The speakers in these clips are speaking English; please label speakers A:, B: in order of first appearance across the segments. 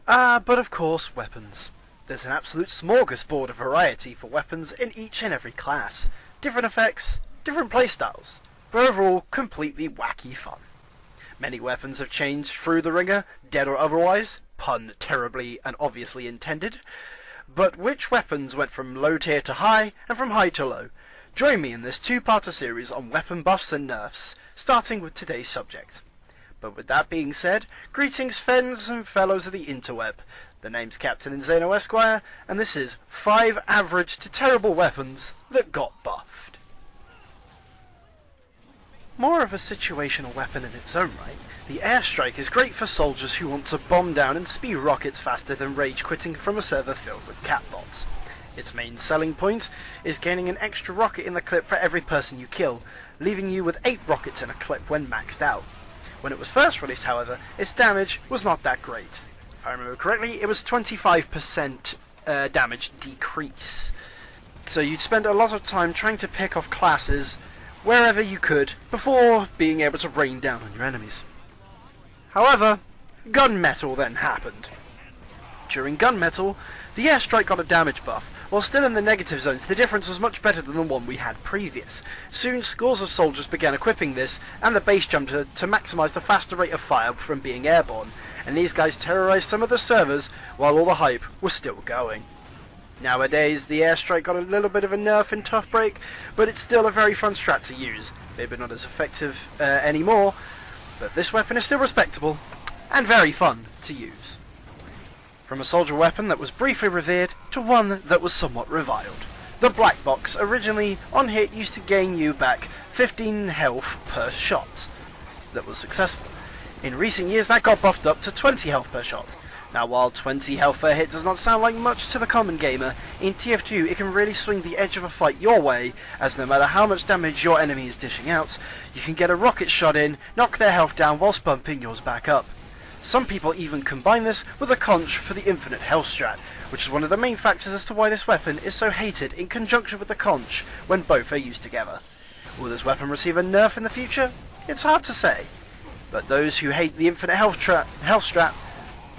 A: But of course, weapons. There's an absolute smorgasbord of variety for weapons in each and every class. Different effects, different playstyles, but overall completely wacky fun. Many weapons have changed through the ringer, dead or otherwise, pun terribly and obviously intended. But which weapons went from low tier to high, and from high to low? Join me in this two-parter series on weapon buffs and nerfs, starting with today's subject. But with that being said, greetings friends and fellows of the interweb. The name's Captain Inn-Zhano Esquire, and this is 5 average to terrible weapons that got buffed. More of a situational weapon in its own right, the Airstrike is great for soldiers who want to bomb down and speed rockets faster than rage quitting from a server filled with catbots. Its main selling point is gaining an extra rocket in the clip for every person you kill, leaving you with 8 rockets in a clip when maxed out. When it was first released, however, its damage was not that great. If I remember correctly, it was 25% damage decrease. So you'd spend a lot of time trying to pick off classes wherever you could before being able to rain down on your enemies. However, gunmetal then happened. During gunmetal, the Airstrike got a damage buff. While still in the negative zones, the difference was much better than the one we had previous. Soon, scores of soldiers began equipping this, and the base jumped to maximise the faster rate of fire from being airborne, and these guys terrorised some of the servers while all the hype was still going. Nowadays, the Airstrike got a little bit of a nerf in Tough Break, but it's still a very fun strat to use. Maybe not as effective anymore, but this weapon is still respectable, and very fun to use. From a soldier weapon that was briefly revered to one that was somewhat reviled. The Black Box, originally on hit, used to gain you back 15 health per shot. That was successful. In recent years that got buffed up to 20 health per shot. Now while 20 health per hit does not sound like much to the common gamer, in TF2 it can really swing the edge of a fight your way, as no matter how much damage your enemy is dishing out, you can get a rocket shot in, knock their health down whilst bumping yours back up. Some people even combine this with a conch for the infinite health strat, which is one of the main factors as to why this weapon is so hated in conjunction with the conch when both are used together. Will this weapon receive a nerf in the future? It's hard to say, but those who hate the infinite health strat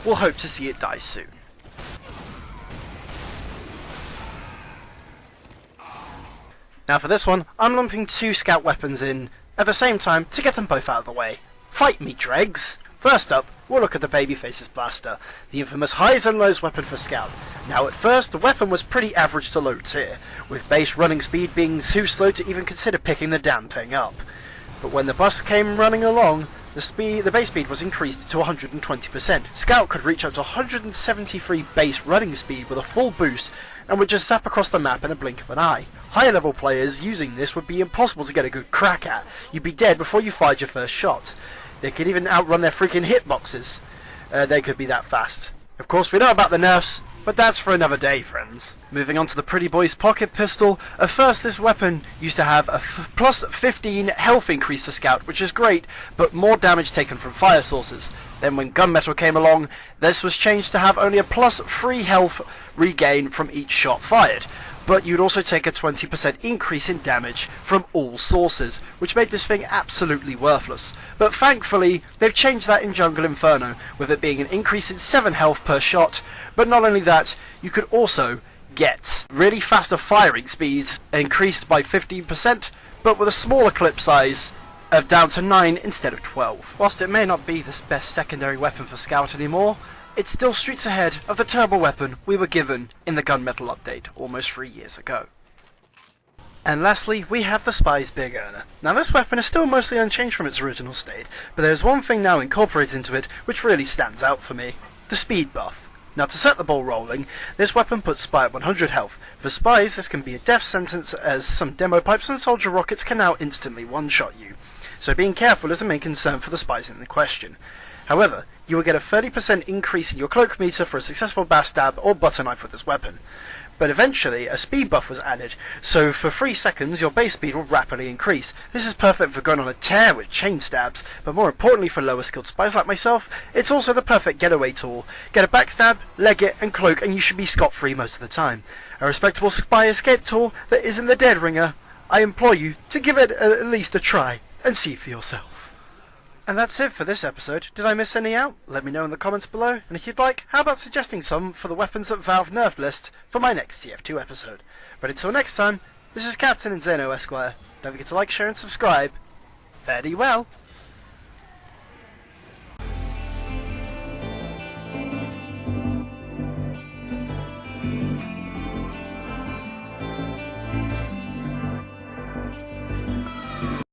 A: will hope to see it die soon. Now for this one, I'm lumping 2 scout weapons in at the same time to get them both out of the way. Fight me, dregs! First up, we'll look at the Babyface's Blaster, the infamous highs and lows weapon for Scout. Now at first, the weapon was pretty average to low tier, with base running speed being too slow to even consider picking the damn thing up. But when the bus came running along, the base speed was increased to 120%. Scout could reach up to 173 base running speed with a full boost, and would just zap across the map in a blink of an eye. Higher level players using this would be impossible to get a good crack at. You'd be dead before you fired your first shot. They could even outrun their freaking hitboxes. They could be that fast. Of course, we know about the nerfs, but that's for another day, friends. Moving on to the Pretty Boy's Pocket Pistol. At first, this weapon used to have a plus 15 health increase for Scout, which is great, but more damage taken from fire sources. Then when gunmetal came along, this was changed to have only a plus 3 health regain from each shot fired. But you'd also take a 20% increase in damage from all sources, which made this thing absolutely worthless. But thankfully, they've changed that in Jungle Inferno, with it being an increase in 7 health per shot, but not only that, you could also get really faster firing speeds, increased by 15%, but with a smaller clip size of down to 9 instead of 12. Whilst it may not be the best secondary weapon for Scout anymore, it's still streets ahead of the terrible weapon we were given in the gunmetal update almost 3 years ago. And lastly, we have the Spies Big Earner. Now this weapon is still mostly unchanged from its original state, but there's one thing now incorporated into it which really stands out for me: the speed buff. Now to set the ball rolling, this weapon puts Spy at 100 health. For Spies, this can be a death sentence, as some demo pipes and soldier rockets can now instantly one-shot you. So being careful is the main concern for the Spies in the question. However, you will get a 30% increase in your cloak meter for a successful backstab or butter knife with this weapon. But eventually, a speed buff was added, so for 3 seconds your base speed will rapidly increase. This is perfect for going on a tear with chain stabs, but more importantly for lower skilled spies like myself, it's also the perfect getaway tool. Get a backstab, leg it, and cloak, and you should be scot-free most of the time. A respectable spy escape tool that isn't the dead ringer. I implore you to give it at least a try, and see for yourself. And that's it for this episode. Did I miss any out? Let me know in the comments below, and if you'd like, how about suggesting some for the weapons that Valve nerfed list for my next TF2 episode. But until next time, this is Captain Inn-Zhano Esquire. Don't forget to like, share and subscribe. Fare thee well.